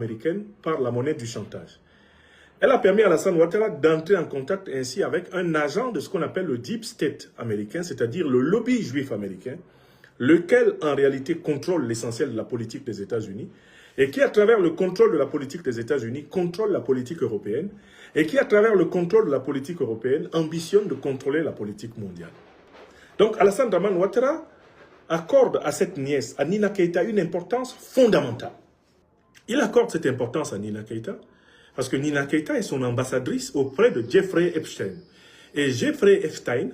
américaine par la monnaie du chantage. Elle a permis à Alassane Ouattara d'entrer en contact ainsi avec un agent de ce qu'on appelle le Deep State américain, c'est-à-dire le lobby juif américain, lequel en réalité contrôle l'essentiel de la politique des États-Unis et qui, à travers le contrôle de la politique des États-Unis, contrôle la politique européenne et qui, à travers le contrôle de la politique européenne, ambitionne de contrôler la politique mondiale. Donc Alassane Dramane Ouattara accorde à cette nièce, à Nina Keïta, une importance fondamentale. Il accorde cette importance à Nina Keïta parce que Nina Keïta est son ambassadrice auprès de Jeffrey Epstein. Et Jeffrey Epstein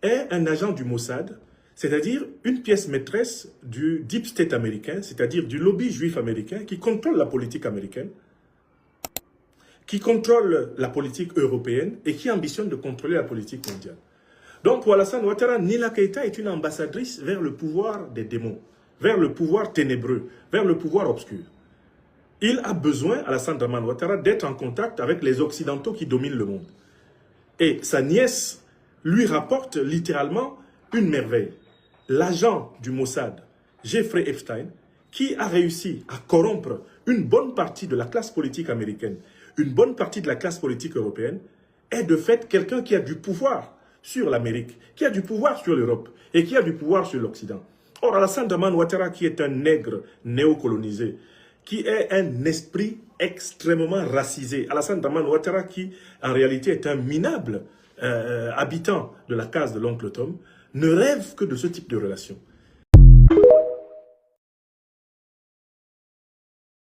est un agent du Mossad, c'est-à-dire une pièce maîtresse du Deep State américain, c'est-à-dire du lobby juif américain qui contrôle la politique américaine, qui contrôle la politique européenne et qui ambitionne de contrôler la politique mondiale. Donc pour Alassane Ouattara, Nina Keïta est une ambassadrice vers le pouvoir des démons, vers le pouvoir ténébreux, vers le pouvoir obscur. Il a besoin, Alassane Dramane Ouattara, d'être en contact avec les Occidentaux qui dominent le monde. Et sa nièce lui rapporte littéralement une merveille. L'agent du Mossad, Jeffrey Epstein, qui a réussi à corrompre une bonne partie de la classe politique américaine, une bonne partie de la classe politique européenne, est de fait quelqu'un qui a du pouvoir sur l'Amérique, qui a du pouvoir sur l'Europe et qui a du pouvoir sur l'Occident. Or, Alassane Dramane Ouattara, qui est un nègre néocolonisé, qui est un esprit extrêmement racisé. Alassane Dramane Ouattara, qui en réalité est un minable habitant de la case de l'oncle Tom, ne rêve que de ce type de relation.